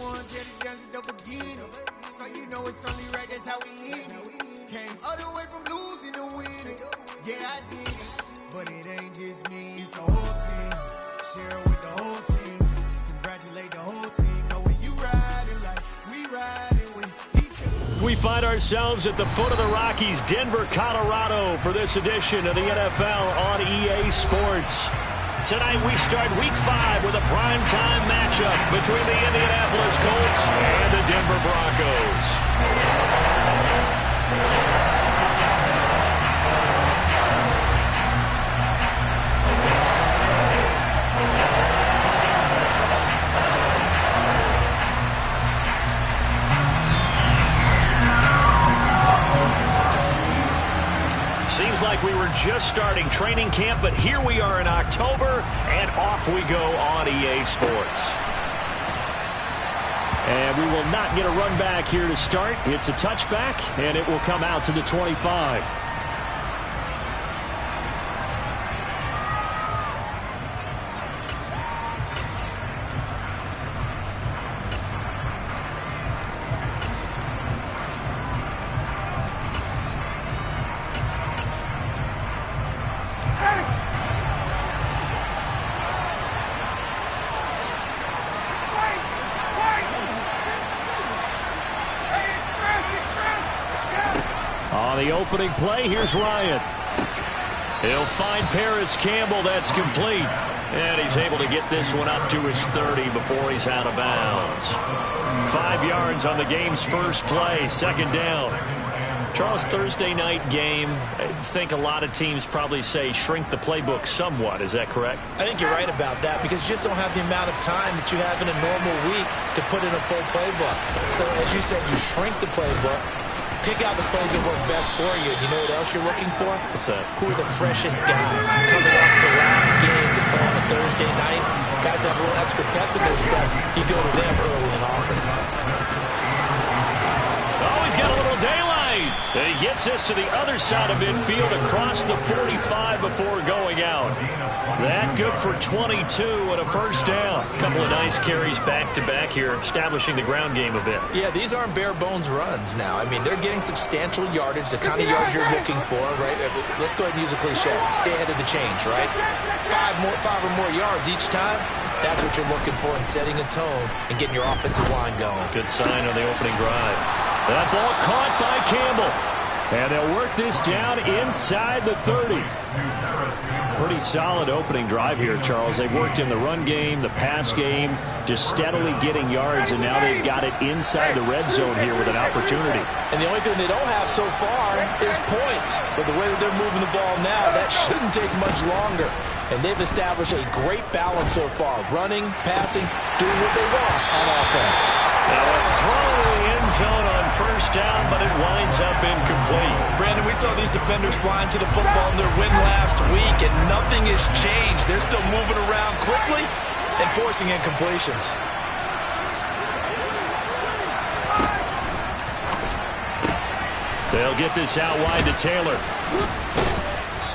ones here to dance it up again. So you know it's only right, that's how we end it. Came all the way from losing to winning. Yeah, I did it. But it ain't just me, it's the whole team. Share it with the whole team. Congratulate the whole team. Know when you riding like we riding with each other. We find ourselves at the foot of the Rockies, Denver, Colorado, for this edition of the NFL on EA Sports. Tonight we start Week 5 with a primetime matchup between the Indianapolis Colts and the Denver Broncos. Seems like we were just starting training camp, but here we are in October, and off we go on EA Sports. And we will not get a run back here to start. It's a touchback, and it will come out to the 25. The opening play, here's Ryan. He'll find Paris Campbell, that's complete. And he's able to get this one up to his 30 before he's out of bounds. 5 yards on the game's first play, second down. Charles, Thursday night game, I think a lot of teams probably say shrink the playbook somewhat. Is that correct? I think you're right about that because you just don't have the amount of time that you have in a normal week to put in a full playbook. So as you said, you shrink the playbook. Pick out the plays that work best for you. You know what else you're looking for? What's that? Who are the freshest guys coming off the last game to play on a Thursday night? Guys have a little extra pep in their step. You go to them early and often. Oh, he's got a little daylight. And he gets us to the other side of midfield across the 45 before going out. That good for 22 and a first down. A couple of nice carries back-to-back here, establishing the ground game a bit. Yeah, these aren't bare-bones runs now. I mean, they're getting substantial yardage, the kind of yards you're looking for, right? Let's go ahead and use a cliche. Stay ahead of the change, right? Five or more yards each time. That's what you're looking for in setting a tone and getting your offensive line going. Good sign on the opening drive. That ball caught by Campbell. And they'll work this down inside the 30. Pretty solid opening drive here, Charles. They've worked in the run game, the pass game, just steadily getting yards, and now they've got it inside the red zone here with an opportunity. And the only thing they don't have so far is points. But the way that they're moving the ball now, that shouldn't take much longer. And they've established a great balance so far. Running, passing, doing what they want on offense. Now a throw in the end zone on first down, but it winds up incomplete. Brandon, we saw these defenders flying to the football in their win last week, and nothing has changed. They're still moving around quickly and forcing incompletions. They'll get this out wide to Taylor.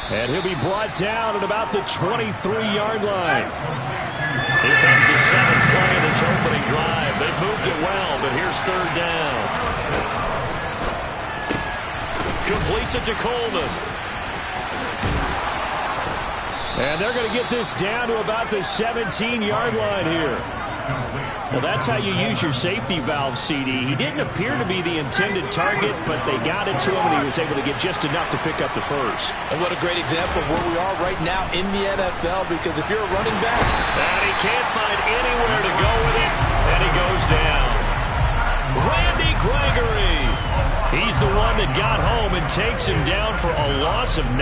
And he'll be brought down at about the 23-yard line. Here comes the 7th play of this opening drive. They've moved it well, but here's third down. Completes it to Coleman. And they're going to get this down to about the 17-yard line here. Well, that's how you use your safety valve, CD. He didn't appear to be the intended target, but they got it to him, and he was able to get just enough to pick up the first. And what a great example of where we are right now in the NFL, because if you're a running back... And he can't find anywhere to go with it, and he goes down. Randy Gregory. He's the one that got home and takes him down for a loss of 9.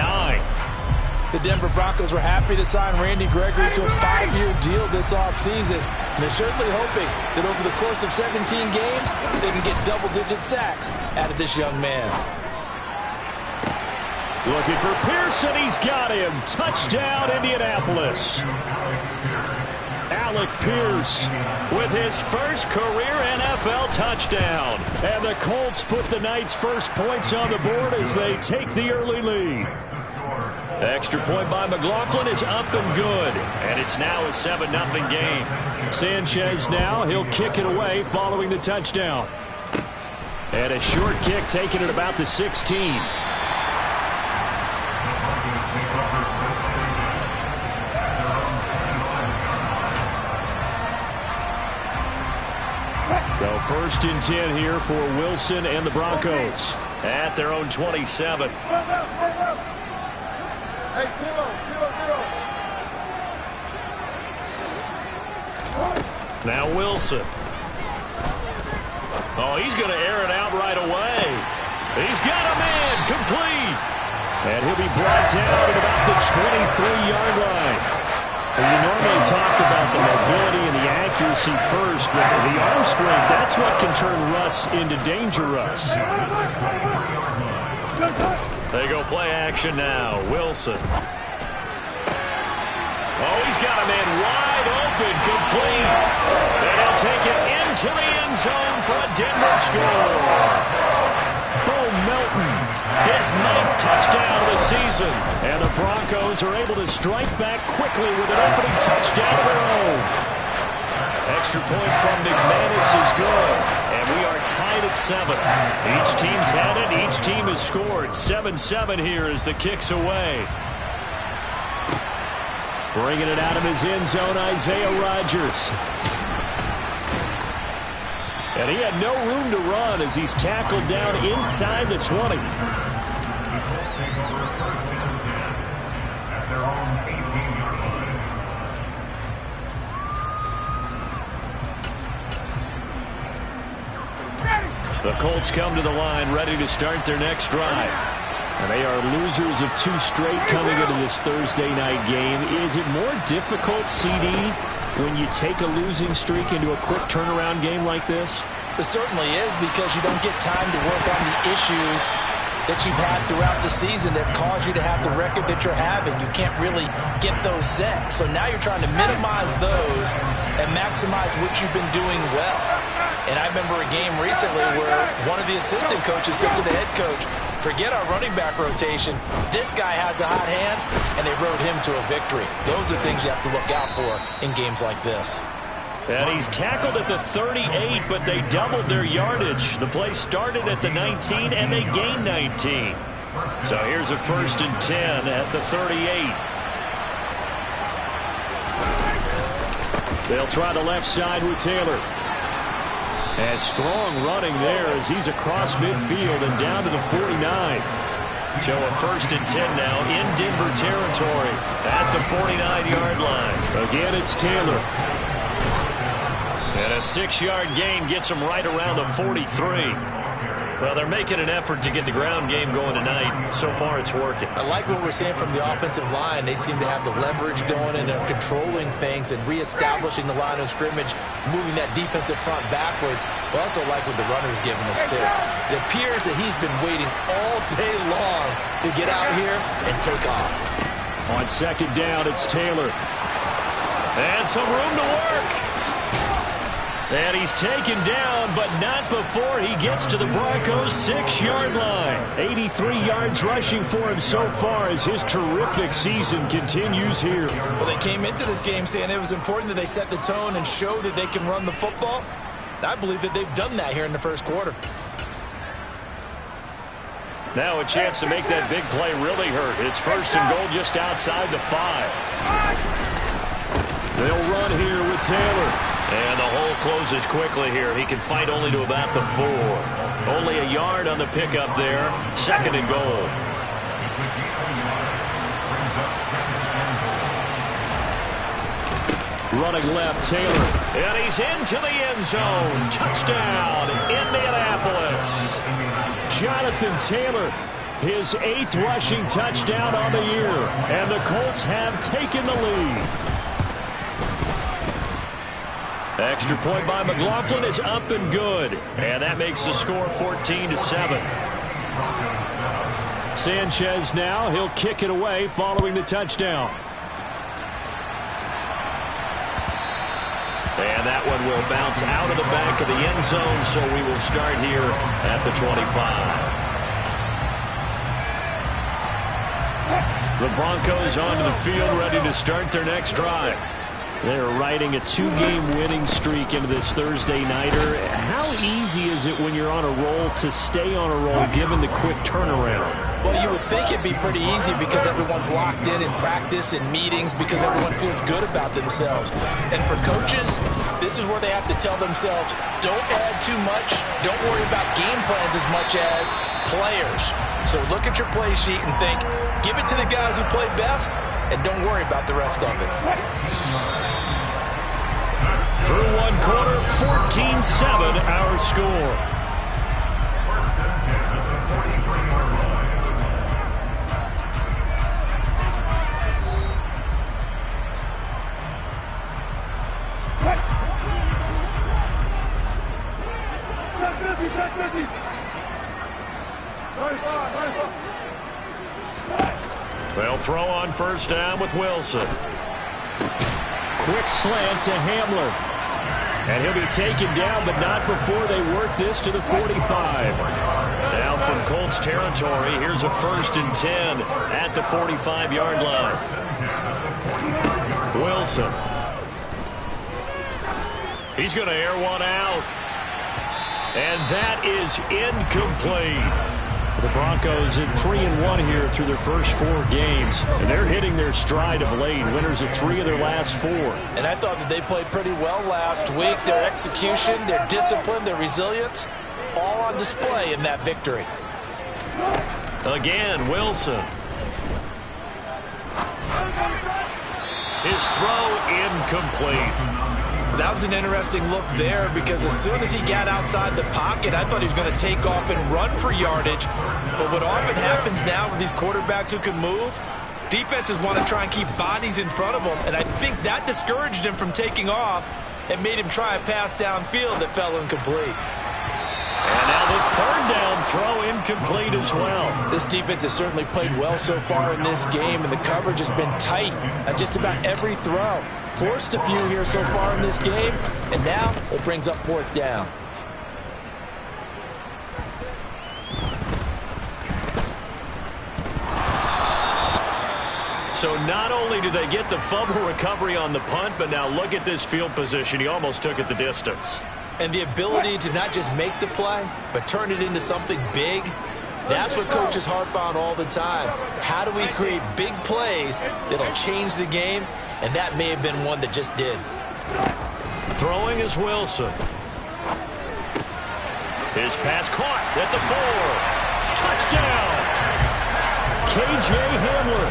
The Denver Broncos were happy to sign Randy Gregory to a 5-year deal this offseason. And they're certainly hoping that over the course of 17 games, they can get double-digit sacks out of this young man. Looking for Pearson. He's got him. Touchdown, Indianapolis. Alec Pierce with his first career NFL touchdown. And the Colts put the Knights' first points on the board as they take the early lead. Extra point by McLaughlin is up and good. And it's now a 7-0 game. Sanchez now, he'll kick it away following the touchdown. And a short kick taken at about the 16. So first and 10 here for Wilson and the Broncos at their own 27. Now Wilson. Oh, he's going to air it out right away. He's got a man complete. And he'll be brought down at about the 23-yard line. Well, you normally talk about the mobility and the accuracy first, but the arm strength, that's what can turn Russ into Danger Russ. They go play action now. Wilson. Oh, he's got a man wide open, complete. And he'll take it into the end zone for a Denver score. Bo Melton, his 9th touchdown of the season. And the Broncos are able to strike back quickly with an opening touchdown of their own. Extra point from McManus is good. And we are tied at 7. Each team's had it. Each team has scored. 7-7 here as the kick's away. Bringing it out of his end zone, Isaiah Rodgers. And he had no room to run as he's tackled down inside the 20. The Colts come to the line ready to start their next drive. And they are losers of 2 straight coming into this Thursday night game. Is it more difficult, CD, when you take a losing streak into a quick turnaround game like this? It certainly is, because you don't get time to work on the issues that you've had throughout the season that have caused you to have the record that you're having. You can't really get those set. So now you're trying to minimize those and maximize what you've been doing well. And I remember a game recently where one of the assistant coaches said to the head coach, forget our running back rotation. This guy has a hot hand, and they rode him to a victory. Those are things you have to look out for in games like this. And he's tackled at the 38, but they doubled their yardage. The play started at the 19, and they gained 19. So here's a 1st and 10 at the 38. They'll try the left side with Taylor. And strong running there as he's across midfield and down to the 49. So a 1st and 10 now in Denver territory at the 49-yard line. Again, it's Taylor. And a 6-yard gain gets him right around the 43. Well, they're making an effort to get the ground game going tonight. So far, it's working. I like what we're seeing from the offensive line. They seem to have the leverage going and they're controlling things and reestablishing the line of scrimmage, moving that defensive front backwards. But also like what the runner's giving us, too. It appears that he's been waiting all day long to get out here and take off. On 2nd down, it's Taylor. And some room to work. And he's taken down, but not before he gets to the Broncos' 6-yard line. 83 yards rushing for him so far as his terrific season continues here. Well, they came into this game saying it was important that they set the tone and show that they can run the football. I believe that they've done that here in the first quarter. Now a chance to make that big play really hurt. It's 1st and goal just outside the 5. They'll run here with Taylor. And the hole closes quickly here. He can fight only to about the 4. Only a yard on the pickup there. 2nd and goal. Running left, Taylor. And he's into the end zone. Touchdown, Indianapolis. Jonathan Taylor, his 8th rushing touchdown on the year. And the Colts have taken the lead. Extra point by McLaughlin is up and good. And that makes the score 14-7. Sanchez now, he'll kick it away following the touchdown. that one will bounce out of the back of the end zone, so we will start here at the 25. The Broncos onto the field, ready to start their next drive. They're riding a 2-game winning streak into this Thursday nighter. How easy is it when you're on a roll to stay on a roll given the quick turnaround? Well, you would think it'd be pretty easy because everyone's locked in practice and meetings because everyone feels good about themselves. And for coaches, this is where they have to tell themselves, don't add too much, don't worry about game plans as much as players. So look at your play sheet and think, give it to the guys who play best, and don't worry about the rest of it. Through one quarter, 14-7 our score. They'll throw on first down with Wilson. Quick slant to Hamler. And he'll be taken down, but not before they work this to the 45. Now from Colts territory, here's a 1st and 10 at the 45-yard line. Wilson. He's going to air one out. And that is incomplete. The Broncos at 3-1 here through their first 4 games. And they're hitting their stride of late. Winners of 3 of their last 4. And I thought that they played pretty well last week. Their execution, their discipline, their resilience, all on display in that victory. Again, Wilson. His throw incomplete. That was an interesting look there because as soon as he got outside the pocket, I thought he was going to take off and run for yardage. But what often happens now with these quarterbacks who can move, defenses want to try and keep bodies in front of them, and I think that discouraged him from taking off and made him try a pass downfield that fell incomplete. And now the 3rd down throw incomplete as well. This defense has certainly played well so far in this game, and the coverage has been tight on just about every throw. Forced a few here so far in this game, and now it brings up 4th down. So not only do they get the fumble recovery on the punt, but now look at this field position. He almost took it the distance. And the ability to not just make the play, but turn it into something big, that's what coaches harp on all the time. How do we create big plays that'll change the game? And that may have been one that just did. Throwing is Wilson. His pass caught at the 4. Touchdown! K.J. Hamler.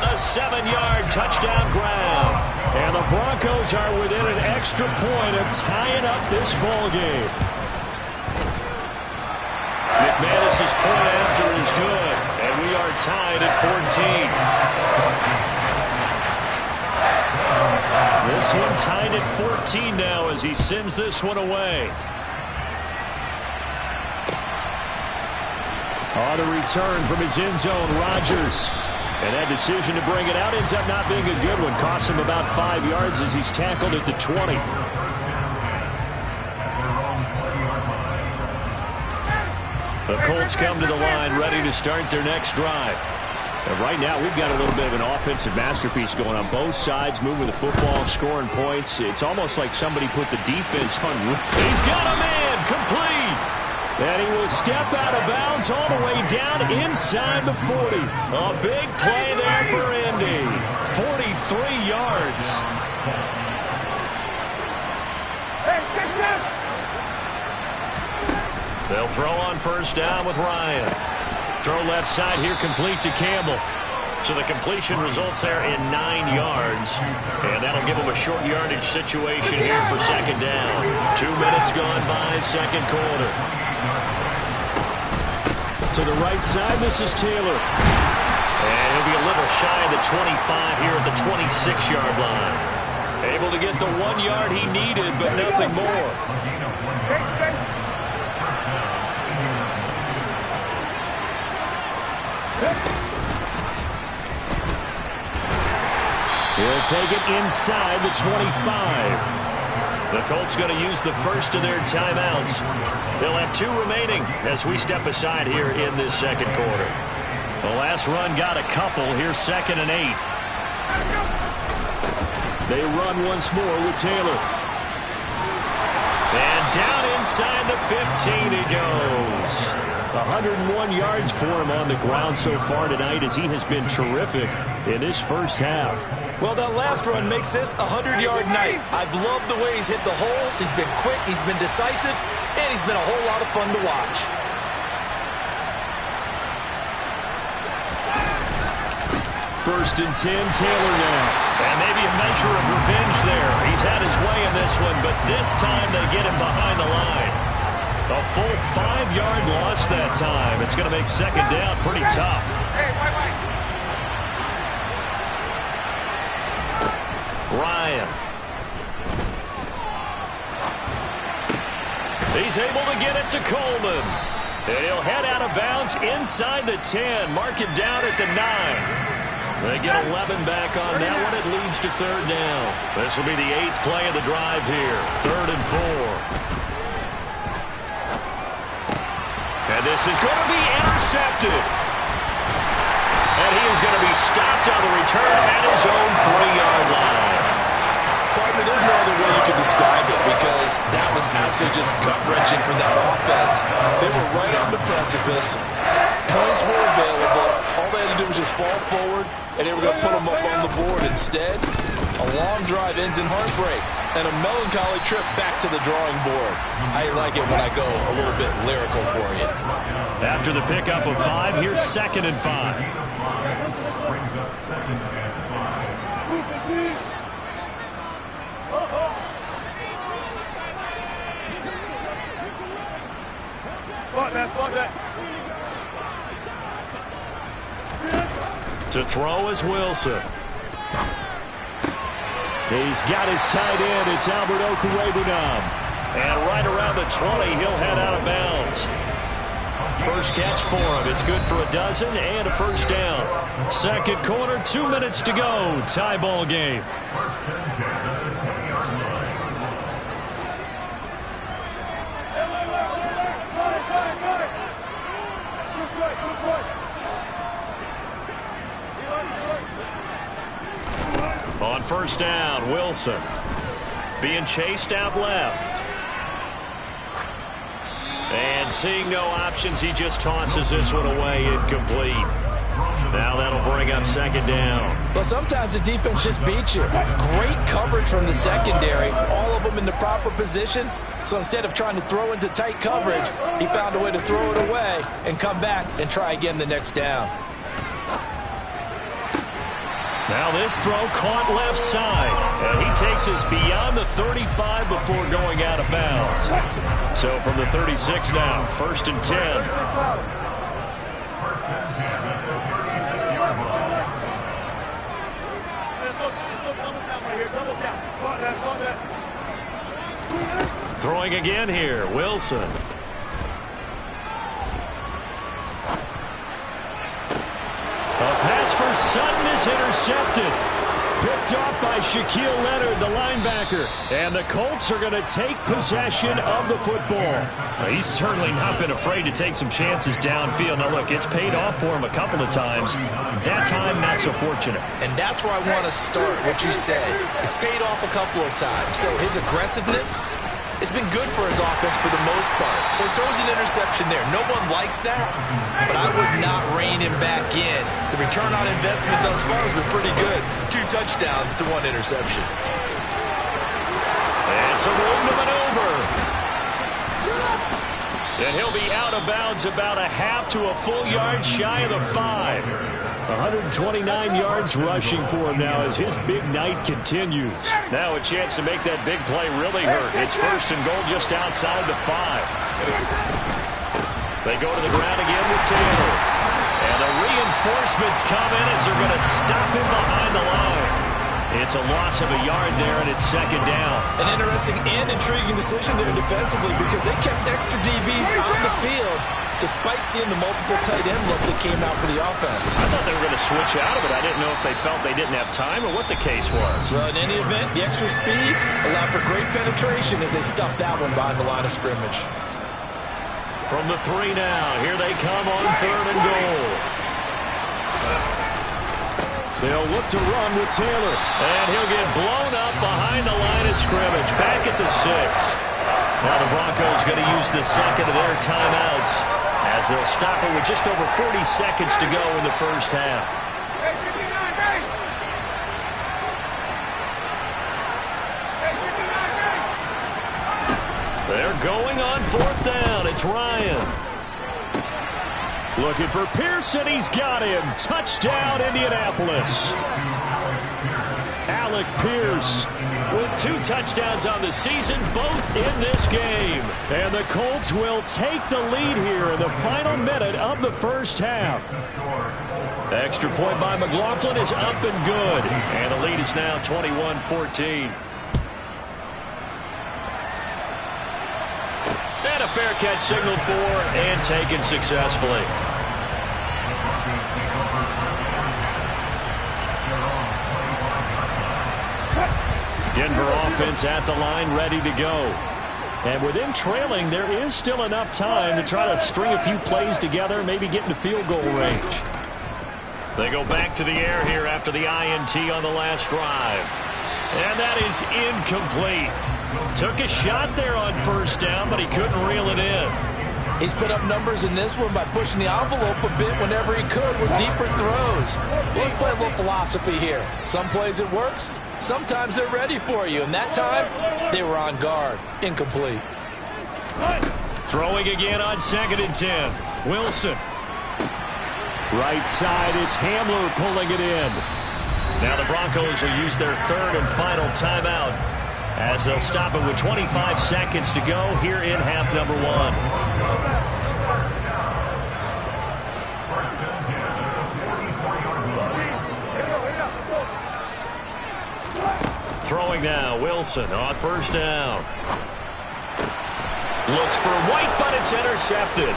A 7-yard touchdown grab. And the Broncos are within an extra point of tying up this ball game. McManus's point after is good, and we are tied at 14. This one tied at 14 now as he sends this one away. On the return from his end zone, Rodgers. And that decision to bring it out ends up not being a good one. Costs him about 5 yards as he's tackled at the 20. The Colts come to the line ready to start their next drive. And right now we've got a little bit of an offensive masterpiece going on both sides, moving the football, scoring points. It's almost like somebody put the defense on. He's got a man, complete. And he will step out of bounds all the way down inside the 40. A big play there for Indy. 43 yards. They'll throw on first down with Ryan. Throw left side here, complete to Campbell. So the completion results there in 9 yards. And that'll give them a short yardage situation here for second down. 2 minutes gone by, second quarter. To the right side, this is Taylor. And he'll be a little shy of the 25 here at the 26-yard line. Able to get the 1 yard he needed, but nothing more. He'll take it inside the 25. The Colts going to use the first of their timeouts. They'll have 2 remaining as we step aside here in this second quarter. The last run got a couple. Here's 2nd and 8. They run once more with Taylor. And down inside the 15 he goes. 101 yards for him on the ground so far tonight as he has been terrific in this first half. Well, that last run makes this a 100-yard night. I've loved the way he's hit the holes. He's been quick, he's been decisive, and he's been a whole lot of fun to watch. First and 10, Taylor now. And maybe a measure of revenge there. He's had his way in this one, but this time they get him behind the line. A full 5-yard loss that time. It's going to make 2nd down pretty tough. Ryan. He's able to get it to Coleman. And he'll head out of bounds inside the 10. Mark it down at the 9. They get 11 back on that one. It leads to 3rd down. This will be the 8th play of the drive here. 3rd and 4. And this is going to be intercepted. And he is going to be stopped on the return at his own 3-yard line. Partner, there's no other way you can describe it because that was absolutely just gut-wrenching for that offense. They were right on the precipice. Points were available. All they had to do was just fall forward, and they were going to put them up on the board. Instead, a long drive ends in heartbreak and a melancholy trip back to the drawing board. I like it when I go a little bit lyrical for you. After the pickup of 5, here's 2nd and 5. To throw is Wilson. He's got his tight end. It's Albert Okwuegbunam. And right around the 20, he'll head out of bounds. First catch for him. It's good for a dozen and a first down. Second quarter, 2 minutes to go. Tie ball game. On first down, Wilson being chased out left. And seeing no options, he just tosses this one away, incomplete. Now that'll bring up 2nd down. But sometimes the defense just beats you. Great coverage from the secondary, all of them in the proper position. So instead of trying to throw into tight coverage, he found a way to throw it away and come back and try again the next down. Now this throw caught left side, and he takes us beyond the 35 before going out of bounds. So from the 36 now, 1st and 10. Throwing again here, Wilson. A pass for Sutton is intercepted. Picked off by Shaquille Leonard, the linebacker. And the Colts are going to take possession of the football. He's certainly not been afraid to take some chances downfield. Now, look, it's paid off for him a couple of times. That time, not so fortunate. And that's where I want to start, what you said. It's paid off a couple of times. So his aggressiveness, it's been good for his offense for the most part. So he throws an interception there. No one likes that, but I would not rein him back in. The return on investment thus far has been pretty good. 2 touchdowns to 1 interception. And some room to maneuver. And he'll be out of bounds about a half to a full yard shy of the 5. 129 yards rushing for him now as his big night continues. Now a chance to make that big play really hurt. It's 1st and goal just outside the 5. They go to the ground again with Taylor. And the reinforcements come in as they're going to stop him behind the line. It's a loss of a yard there, and it's second down. An interesting and intriguing decision there defensively because they kept extra DBs on the field despite seeing the multiple tight end look that came out for the offense. I thought they were going to switch out of it. I didn't know if they felt they didn't have time or what the case was. Well, in any event, the extra speed allowed for great penetration as they stuffed that one behind the line of scrimmage. From the 3 now, here they come on 3rd and goal. They'll look to run with Taylor. And he'll get blown up behind the line of scrimmage. Back at the 6. Now the Broncos going to use the second of their timeouts as they'll stop it with just over 40 seconds to go in the first half. They're going on 4th down. It's Ryan. Looking for Pearson. He's got him. Touchdown, Indianapolis. Alec Pierce with 2 touchdowns on the season, both in this game. And the Colts will take the lead here in the final minute of the first half. Extra point by McLaughlin is up and good. And the lead is now 21-14. And a fair catch signaled for and taken successfully. Denver offense at the line, ready to go. And with them trailing, there is still enough time to try to string a few plays together, maybe get into field goal range. They go back to the air here after the INT on the last drive. And that is incomplete. Took a shot there on 1st down, but he couldn't reel it in. He's put up numbers in this one by pushing the envelope a bit whenever he could with deeper throws. Let's play a little philosophy here. Some plays it works. Sometimes they're ready for you. And that time, they were on guard. Incomplete. Throwing again on 2nd and 10. Wilson. Right side, it's Hamler pulling it in. Now the Broncos will use their 3rd and final timeout as they'll stop it with 25 seconds to go here in half number 1. Throwing now, Wilson on 1st down. Looks for White, but it's intercepted.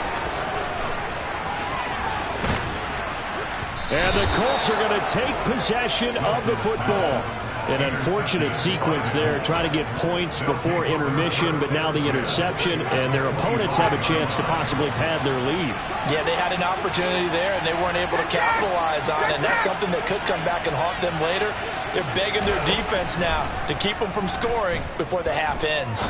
And the Colts are going to take possession of the football. An unfortunate sequence there, trying to get points before intermission, but now the interception, and their opponents have a chance to possibly pad their lead. Yeah, they had an opportunity there, and they weren't able to capitalize on it, and that's something that could come back and haunt them later. They're begging their defense now to keep them from scoring before the half ends.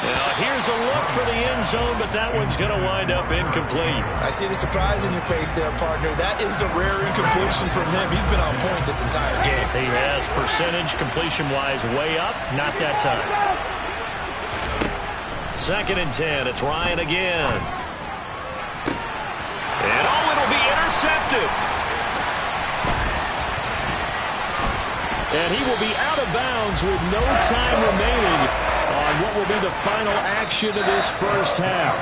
Now here's a look for the end zone, but that one's going to wind up incomplete. I see the surprise in your face there, partner. That is a rare incompletion from him. He's been on point this entire game. He has percentage completion-wise way up, not that time. 2nd and 10, it's Ryan again. And it'll be intercepted. And he will be out of bounds with no time remaining on what will be the final action of this first half.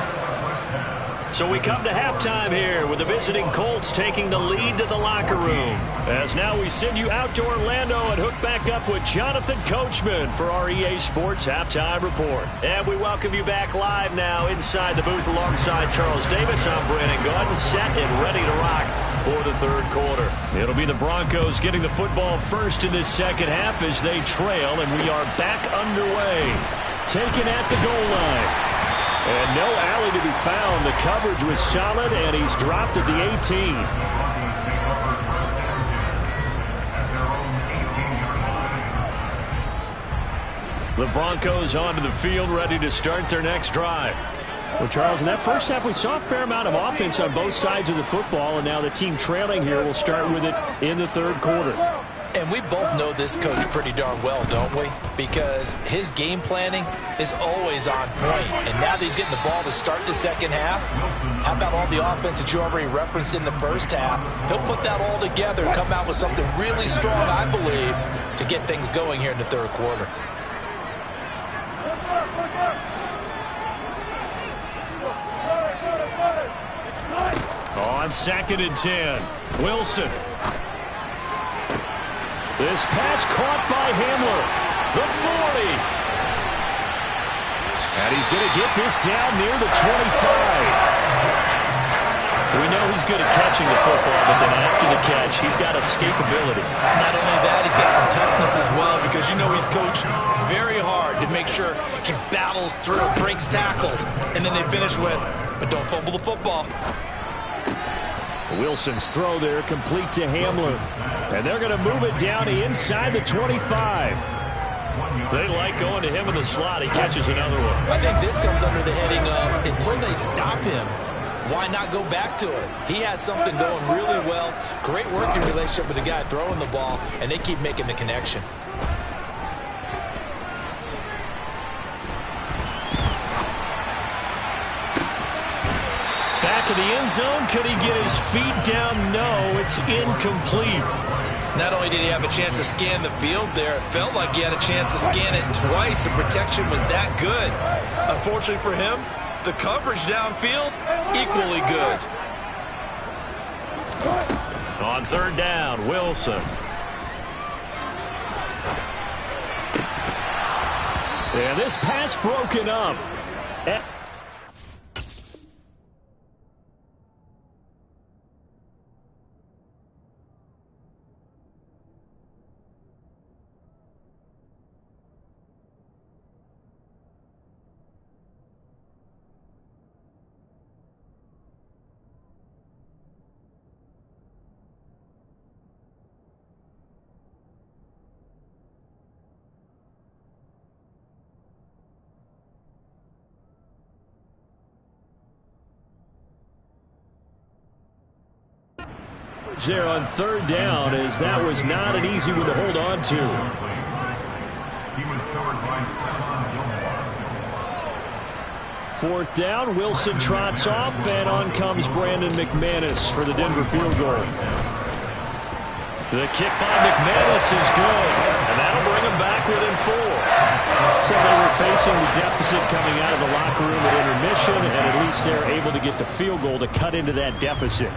So we come to halftime here with the visiting Colts taking the lead to the locker room. As now we send you out to Orlando and hook back up with Jonathan Coachman for our EA Sports Halftime Report. And we welcome you back live now inside the booth alongside Charles Davis. I'm Brandon Gordon, set and ready to rock for the 3rd quarter. It'll be the Broncos getting the football first in this second half as they trail, and we are back underway. Taken at the goal line. And no alley to be found. The coverage was solid, and he's dropped at the 18. The Broncos onto the field, ready to start their next drive. Well, Charles, in that first half, we saw a fair amount of offense on both sides of the football, and now the team trailing here will start with it in the 3rd quarter. And we both know this coach pretty darn well, don't we? Because his game planning is always on point. And now that he's getting the ball to start the second half, how about all the offense that you already referenced in the first half? He'll put that all together and come out with something really strong, I believe, to get things going here in the 3rd quarter. On 2nd and 10, Wilson. This pass caught by Hamler. The 40. And he's going to get this down near the 25. We know he's good at catching the football, but then after the catch, he's got escapability. Not only that, he's got some toughness as well, because you know he's coached very hard to make sure he battles through, breaks tackles, and then they finish with, but don't fumble the football. Wilson's throw there complete to Hamler. And they're going to move it down to inside the 25. They like going to him in the slot. He catches another one. I think this comes under the heading of, until they stop him, why not go back to it? He has something going really well. Great working relationship with the guy throwing the ball, and they keep making the connection. Back of the end zone. Could he get his feet down? No, it's incomplete. Not only did he have a chance to scan the field there, it felt like he had a chance to scan it twice. The protection was that good. Unfortunately for him, the coverage downfield, equally good. On third down, Wilson. And this pass broken up. There on third down, as that was not an easy one to hold on to. Fourth down, Wilson trots off, and on comes Brandon McManus for the Denver field goal. The kick by McManus is good, and that'll bring him back within 4. So they were facing the deficit coming out of the locker room at intermission, and at least they're able to get the field goal to cut into that deficit.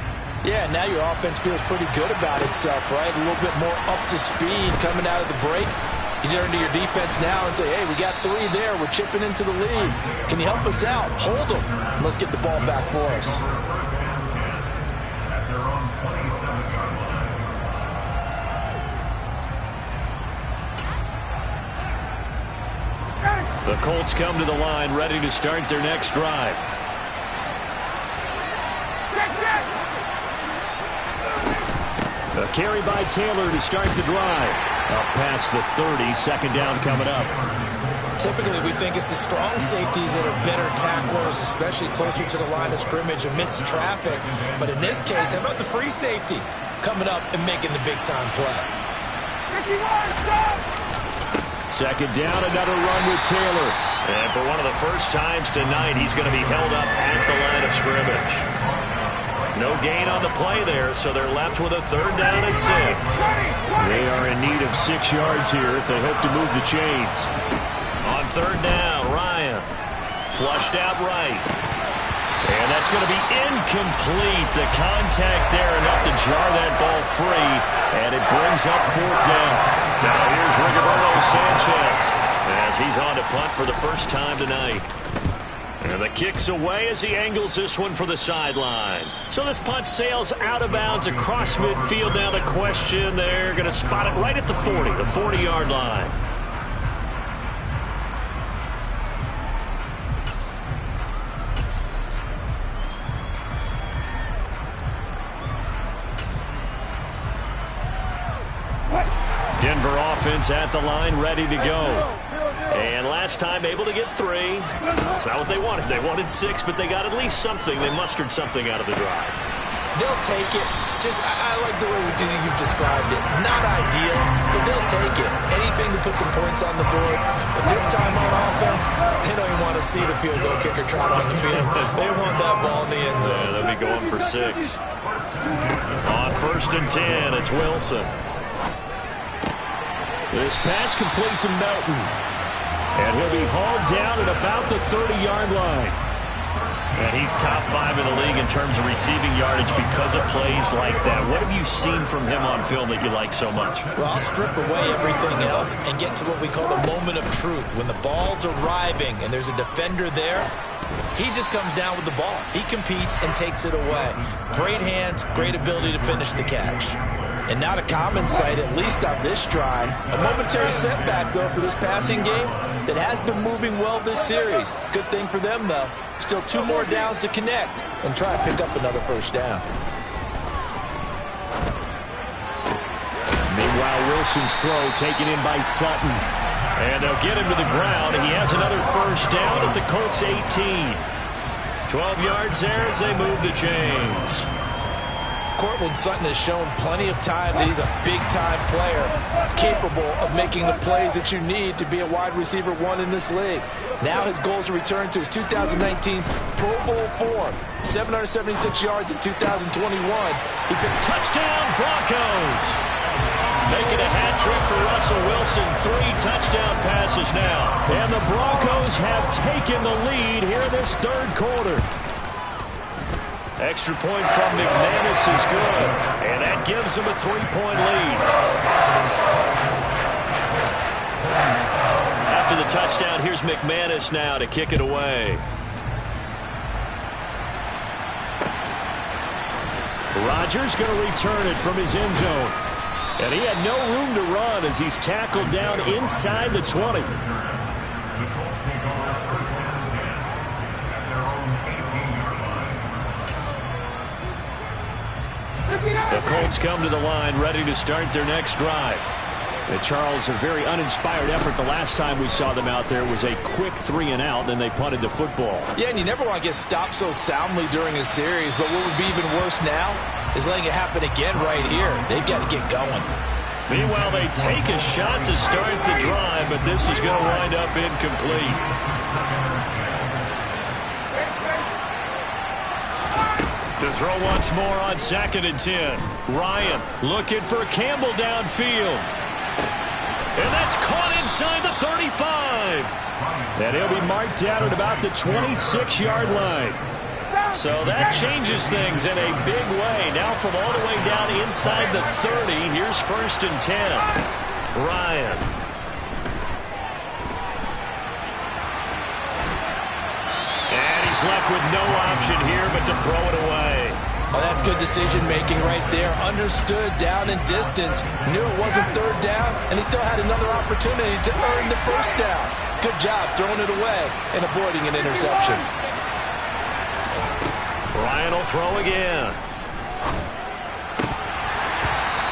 Yeah, now your offense feels pretty good about itself, right? A little bit more up to speed coming out of the break. You turn to your defense now and say, hey, we got 3 there. We're chipping into the lead. Can you help us out? Hold them. Let's get the ball back for us. The Colts come to the line, ready to start their next drive. A carry by Taylor to start the drive. Up past the 30, second down coming up. Typically, we think it's the strong safeties that are better tacklers, especially closer to the line of scrimmage amidst traffic. But in this case, how about the free safety coming up and making the big-time play? Second down, another run with Taylor. And for one of the first times tonight, he's going to be held up at the line of scrimmage. No gain on the play there, so they're left with a third down and 6. They are in need of 6 yards here if they hope to move the chains. On third down, Ryan flushed out right. And that's going to be incomplete. The contact there enough to jar that ball free, and it brings up fourth down. Now here's Rigoberto Sanchez as he's on to punt for the first time tonight. And the kick's away as he angles this one for the sideline. So this punt sails out of bounds across midfield. Now the question, they're going to spot it right at the 40, the 40-yard line. Denver offense at the line, ready to go. And last time able to get 3. That's not what they wanted. They wanted 6, but they got at least something. They mustered something out of the drive. They'll take it. I like the way you've described it. Not ideal, but they'll take it. Anything to put some points on the board. But this time on offense, they don't even want to see the field goal kicker trot on the field. They want that ball in the end zone. Yeah, they'll be going for 6. On first and 10, it's Wilson. This pass complete to Melton. And he'll be hauled down at about the 30-yard line. And he's top 5 in the league in terms of receiving yardage because of plays like that. What have you seen from him on film that you like so much? Well, I'll strip away everything else and get to what we call the moment of truth. When the ball's arriving and there's a defender there, he just comes down with the ball. He competes and takes it away. Great hands, great ability to finish the catch. And not a common sight, at least on this drive. A momentary setback, though, for this passing game that has been moving well this series. Good thing for them, though. Still 2 more downs to connect and try to pick up another first down. Meanwhile, Wilson's throw taken in by Sutton. And they'll get him to the ground. He has another first down at the Colts 18. 12 yards there as they move the chains. Cortland Sutton has shown plenty of times that he's a big-time player, capable of making the plays that you need to be a wide receiver 1 in this league. Now his goal is to return to his 2019 Pro Bowl form. 776 yards in 2021. He picked touchdown Broncos. Making a hat trick for Russell Wilson. 3 touchdown passes now. And the Broncos have taken the lead here in this third quarter. Extra point from McManus is good, and that gives him a 3-point lead. After the touchdown, here's McManus now to kick it away. Rodgers going to return it from his end zone. And he had no room to run as he's tackled down inside the 20. The Colts come to the line, ready to start their next drive. Charles, a very uninspired effort. The last time we saw them out there was a quick 3-and-out, then they punted the football. Yeah, and you never want to get stopped so soundly during a series, but what would be even worse now is letting it happen again right here. They've got to get going. Meanwhile, they take a shot to start the drive, but this is going to wind up incomplete. To throw once more on 2nd and 10. Ryan looking for Campbell downfield. And that's caught inside the 35. And he'll be marked down at about the 26-yard line. So that changes things in a big way. Now from all the way down inside the 30, here's 1st and 10. Ryan. And he's left with no option here but to throw it away. Oh, that's good decision-making right there. Understood down and distance. Knew it wasn't 3rd down, and he still had another opportunity to earn the 1st down. Good job throwing it away and avoiding an interception. Ryan will throw again.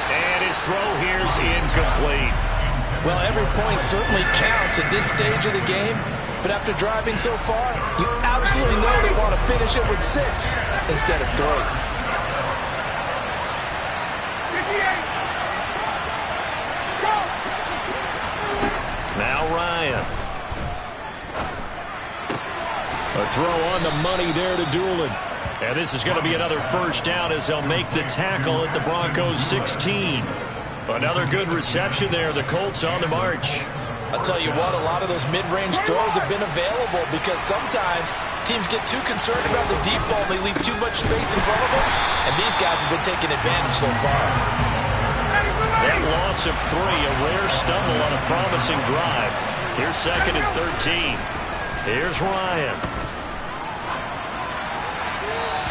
And his throw here's incomplete. Well, every point certainly counts at this stage of the game. But after driving so far, you absolutely know they want to finish it with 6 instead of 3. Now Ryan. A throw on the money there to Doolin. And this is going to be another first down as they'll make the tackle at the Broncos 16. Another good reception there. The Colts on the march. I'll tell you what, a lot of those mid-range throws have been available because sometimes teams get too concerned about the deep ball and they leave too much space in front of them. And these guys have been taking advantage so far. That loss of 3, a rare stumble on a promising drive. Here's 2nd and 13. Here's Ryan.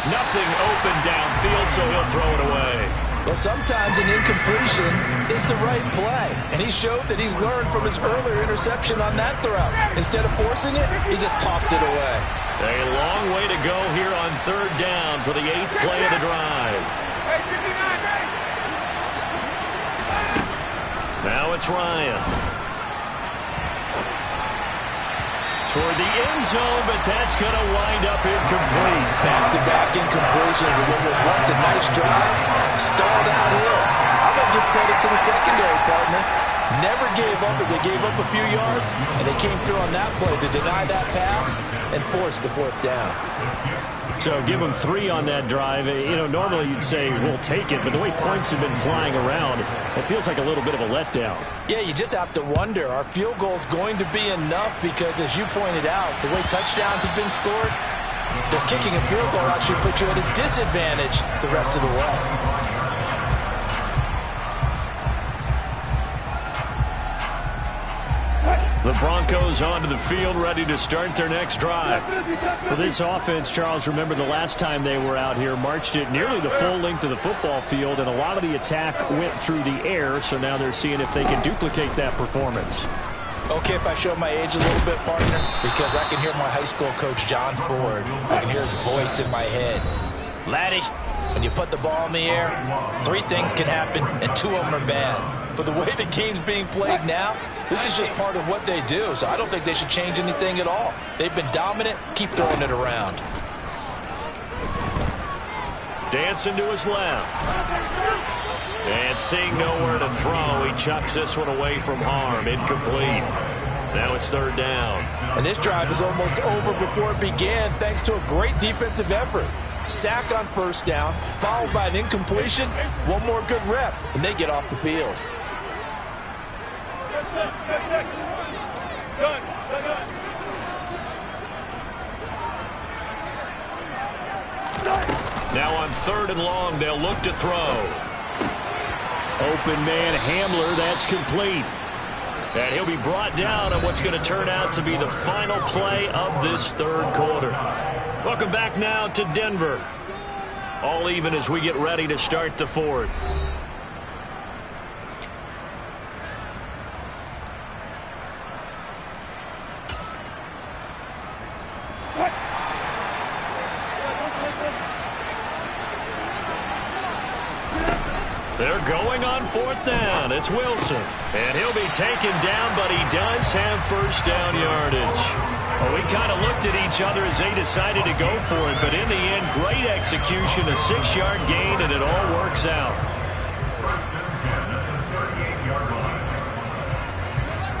Nothing open downfield, so he'll throw it away. Well, sometimes an incompletion is the right play. And he showed that he's learned from his earlier interception on that throw. Instead of forcing it, he just tossed it away. A long way to go here on 3rd down for the 8th play of the drive. Now it's Ryan. Toward the end zone, but that's going to wind up incomplete. Back-to-back incompletions of what was once a nice drive. Stalled out here. I'm going to give credit to the secondary partner. Never gave up as they gave up a few yards, and they came through on that play to deny that pass and force the 4th down. So give them 3 on that drive. You know, normally you'd say, we'll take it, but the way points have been flying around, it feels like a little bit of a letdown. Yeah, you just have to wonder, are field goals going to be enough? Because as you pointed out, the way touchdowns have been scored, Does kicking a field goal actually put you at a disadvantage the rest of the way? The Broncos onto the field, ready to start their next drive. Well, this offense, Charles, remember the last time they were out here, marched it nearly the full length of the football field, and a lot of the attack went through the air, so now they're seeing if they can duplicate that performance. Okay, if I show my age a little bit, partner, because I can hear my high school coach, John Ford. I can hear his voice in my head. Laddie, when you put the ball in the air, 3 things can happen, and 2 of them are bad. But the way the game's being played now, this is just part of what they do, so I don't think they should change anything at all. They've been dominant. Keep throwing it around. Dancing to his left. And seeing nowhere to throw, he chucks this one away from harm. Incomplete. Now it's 3rd down. And this drive is almost over before it began, thanks to a great defensive effort. Sack on 1st down, followed by an incompletion. One more good rep, and they get off the field. Now on 3rd and long, they'll look to throw. Open man Hamler, that's complete. And he'll be brought down on what's going to turn out to be the final play of this 3rd quarter. Welcome back now to Denver. All even as we get ready to start the 4th. They're going on 4th down. It's Wilson. And he'll be taken down, but he does have 1st down yardage. Well, we kind of looked at each other as they decided to go for it, but in the end, great execution, a 6-yard gain, and it all works out.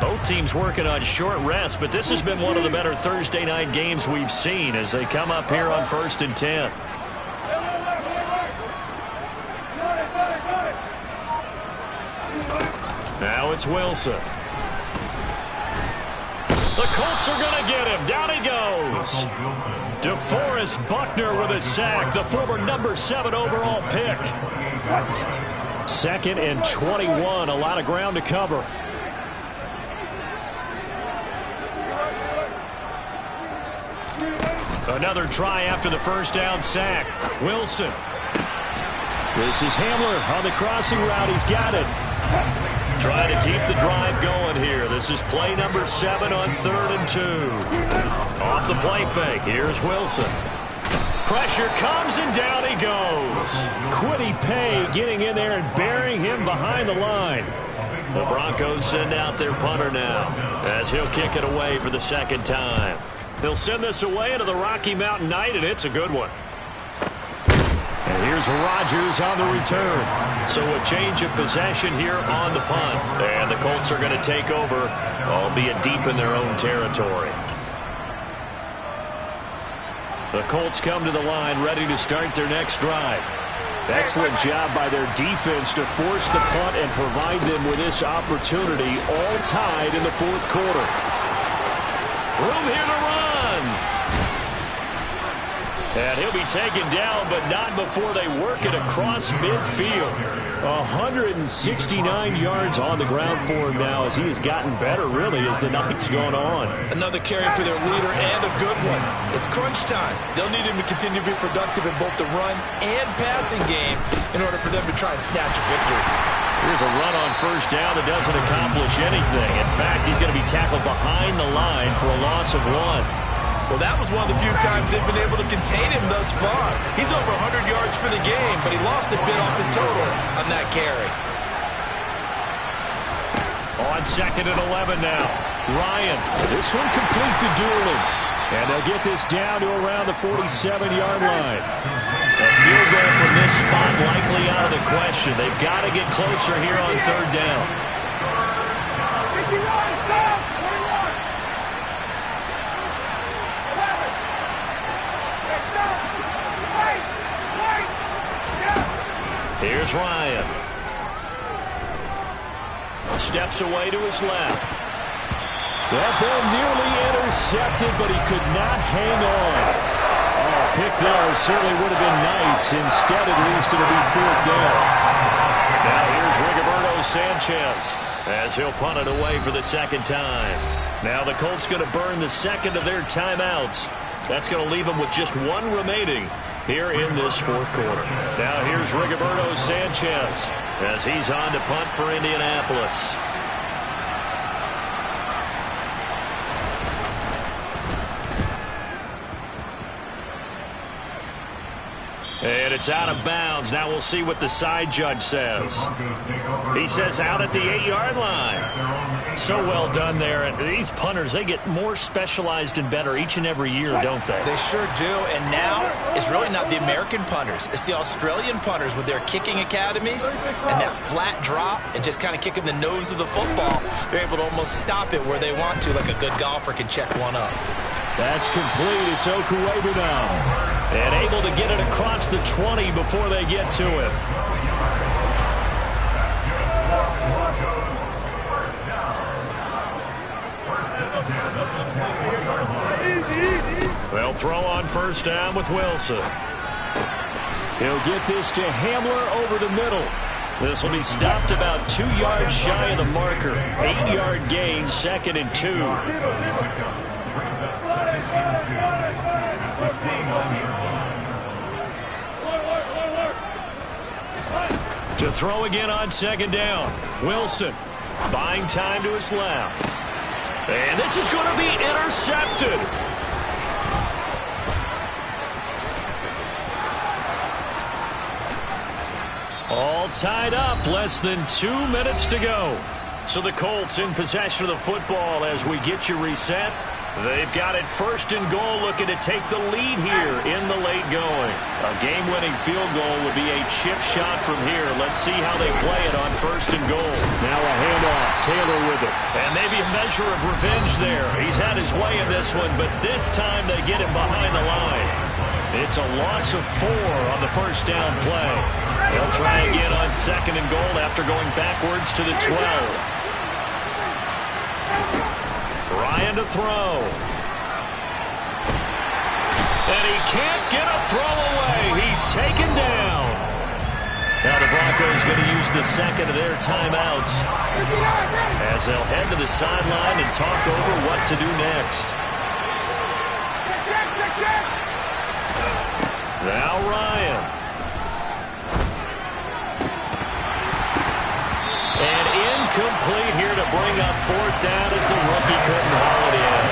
Both teams working on short rest, but this has been one of the better Thursday night games we've seen as they come up here on 1st and 10. Now it's Wilson. The Colts are going to get him. Down he goes. DeForest Buckner with a sack, the former number 7 overall pick. 2nd and 21, a lot of ground to cover. Another try after the 1st down sack. Wilson. This is Hamler on the crossing route. He's got it. Trying to keep the drive going here. This is play number 7 on 3rd and 2. Off the play fake. Here's Wilson. Pressure comes and down he goes. Quiddy Pay getting in there and burying him behind the line. The Broncos send out their punter now as he'll kick it away for the 2nd time. They'll send this away into the Rocky Mountain night, and it's a good one. And here's Rodgers on the return. So a change of possession here on the punt. And the Colts are going to take over, albeit deep in their own territory. The Colts come to the line ready to start their next drive. Excellent job by their defense to force the punt and provide them with this opportunity, all tied in the 4th quarter. Room here to run. And he'll be taken down, but not before they work it across midfield. 169 yards on the ground for him now as he has gotten better, really, as the night's gone on. Another carry for their leader and a good one. It's crunch time. They'll need him to continue to be productive in both the run and passing game in order for them to try and snatch a victory. Here's a run on 1st down that doesn't accomplish anything. In fact, he's going to be tackled behind the line for a loss of 1. Well, that was one of the few times they've been able to contain him thus far. He's over 100 yards for the game, but he lost a bit off his total on that carry. On 2nd and 11 now. Ryan. This one complete to Doolin. And they'll get this down to around the 47-yard line. A field goal from this spot likely out of the question. They've got to get closer here on 3rd down. Here's Ryan. Steps away to his left. That ball nearly intercepted, but he could not hang on. pick there certainly would have been nice. Instead, at least, it'll be 4th down. Now here's Rigoberto Sanchez as he'll punt it away for the second time. Now the Colts going to burn the second of their timeouts. That's going to leave them with just one remaining here in this 4th quarter. Now here's Rigoberto Sanchez as he's on to punt for Indianapolis. And it's out of bounds. Now we'll see what the side judge says. He says out at the 8-yard line. So well done there. And these punters, they get more specialized and better each and every year, don't they? They sure do. And now it's really not the American punters. It's the Australian punters with their kicking academies and that flat drop and just kind of kicking the nose of the football. They're able to almost stop it where they want to, like a good golfer can check one up. That's complete. It's Okuebu now. And able to get it across the 20 before they get to it. They'll throw on first down with Wilson. He'll get this to Hamler over the middle. This will be stopped about 2 yards shy of the marker. 8-yard gain, 2nd and 2. To throw again on 2nd down. Wilson buying time to his left. And this is going to be intercepted. All tied up, less than 2 minutes to go. So the Colts in possession of the football as we get you reset. They've got it 1st and goal, looking to take the lead here in the late going. A game-winning field goal would be a chip shot from here. Let's see how they play it on 1st and goal. Now a handoff. Taylor with it. And maybe a measure of revenge there. He's had his way in this one, but this time they get him behind the line. It's a loss of 4 on the 1st down play. They'll try again on 2nd and goal after going backwards to the 12. Ryan to throw. And he can't get a throw away. He's taken down. Now the Broncos going to use the second of their timeouts as they'll head to the sideline and talk over what to do next. Now Ryan. And incomplete here to bring up 4th down as the rookie couldn't haul it in.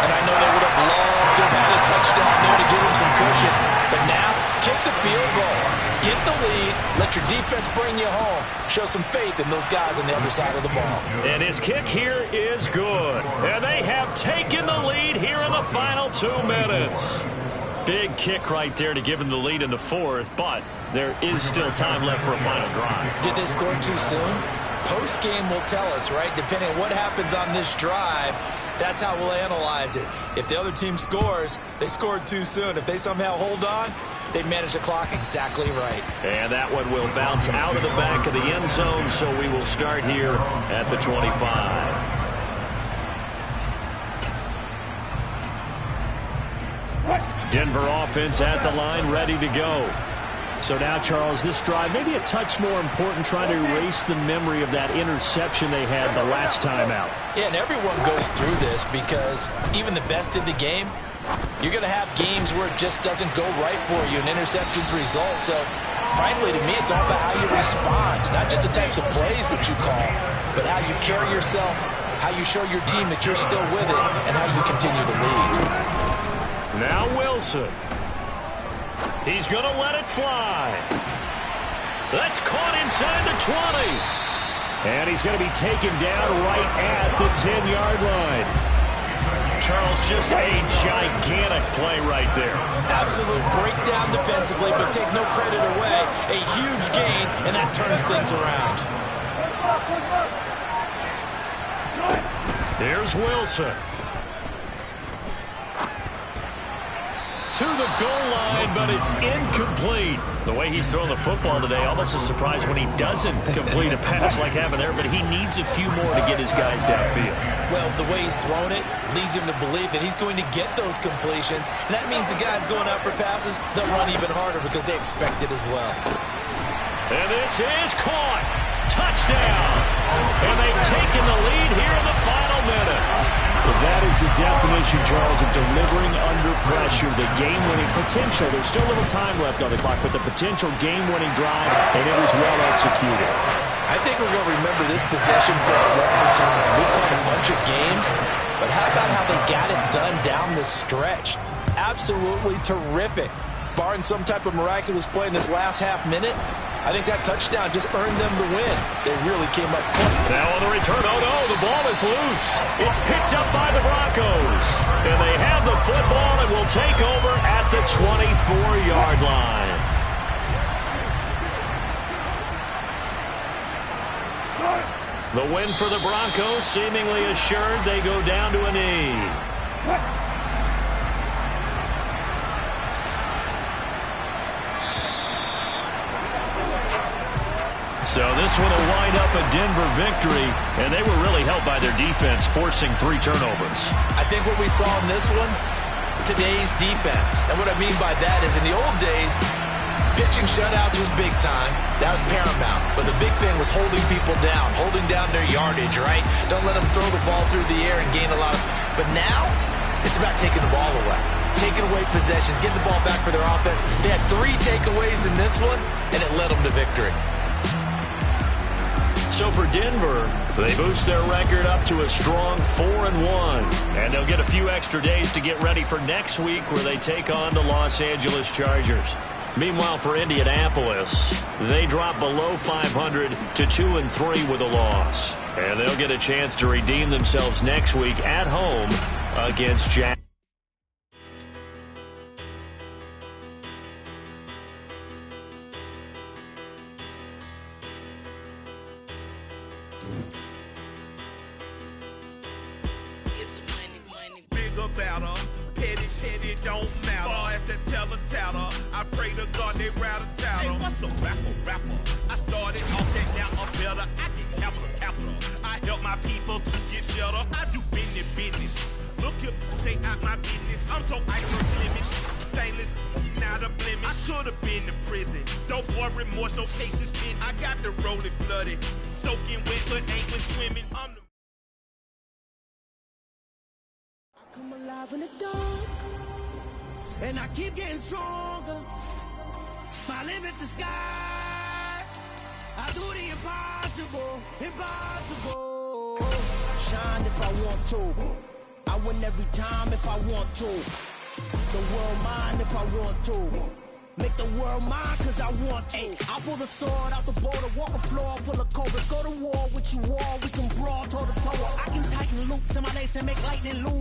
And I know they would have loved to have had a touchdown there to give him some cushion. But now, kick the field goal. Get the lead. Let your defense bring you home. Show some faith in those guys on the other side of the ball. And his kick here is good. And they have taken the lead here in the final 2 minutes. Big kick right there to give him the lead in the 4th, but there is still time left for a final drive. Did they score too soon? Post-game will tell us, right? Depending on what happens on this drive, that's how we'll analyze it. If the other team scores, they scored too soon. If they somehow hold on, they manage the clock exactly right. And that one will bounce out of the back of the end zone, so we will start here at the 25. Denver offense at the line, ready to go. So now, Charles, this drive maybe a touch more important, trying to erase the memory of that interception they had the last time out. Yeah, and everyone goes through this because even the best in the game, you're going to have games where it just doesn't go right for you, and interceptions result. So, finally, to me, it's all about how you respond, not just the types of plays that you call, but how you carry yourself, how you show your team that you're still with it, and how you continue to lead. Now Wilson. He's going to let it fly. That's caught inside the 20. And he's going to be taken down right at the 10-yard line. Charles, just a gigantic play right there. Absolute breakdown defensively, but take no credit away. A huge gain, and that turns things around. Here's Wilson. to the goal line, but it's incomplete. The way he's throwing the football today, almost a surprise when he doesn't complete a pass like happened there, but he needs a few more to get his guys downfield. Well, the way he's thrown it leads him to believe that he's going to get those completions, and that means the guys going out for passes, they'll run even harder because they expect it as well. And this is caught. Touchdown. And they've taken the lead here in the final minute. Well, that is the definition, Charles, of delivering under pressure. The game-winning potential. There's still a little time left on the clock, but the potential game-winning drive, and it was well executed. I think we're going to remember this possession for a long time. We've won a bunch of games, but how about how they got it done down the stretch? Absolutely terrific. Barring some type of miraculous play in this last half minute, I think that touchdown just earned them the win. They really came up quick. Now on the return, oh no, the ball is loose. It's picked up by the Broncos. And they have the football and will take over at the 24-yard line. The win for the Broncos seemingly assured. They go down to a knee. So this one will wind up a Denver victory, and they were really helped by their defense, forcing 3 turnovers. I think what we saw in this one, today's defense. And what I mean by that is in the old days, pitching shutouts was big time. That was paramount. But the big thing was holding people down, holding down their yardage, right? Don't let them throw the ball through the air and gain a lot of... But now, it's about taking the ball away. Taking away possessions, getting the ball back for their offense. They had 3 takeaways in this one, and it led them to victory. So for Denver, they boost their record up to a strong 4-1. And they'll get a few extra days to get ready for next week where they take on the Los Angeles Chargers. Meanwhile, for Indianapolis, they drop below 500 to 2-3 with a loss. And they'll get a chance to redeem themselves next week at home against Jack. Better, petty don't matter. Far as the teller, I pray to God they rattle tattle. Hey, what's a rapper? I started off that, now I'm better. I get capital. I help my people to get cheddar. I do business. Look here, stay out my business. I'm so ice stainless, not a blemish. I should have been to prison. Don't worry, remorse, no cases in. I got the rolling flooded, soaking wet, but ain't been swimming. I'm the come alive in the dark, and I keep getting stronger. My limit's the sky. I do the impossible. Shine if I want to. I win every time if I want to. The world mine if I want to. Make the world mine cause I want to. I pull the sword out the border, walk a floor full of cobras. Go to war with you all, we can brawl toe to toe. I can tighten loops in my lace and make lightning loose.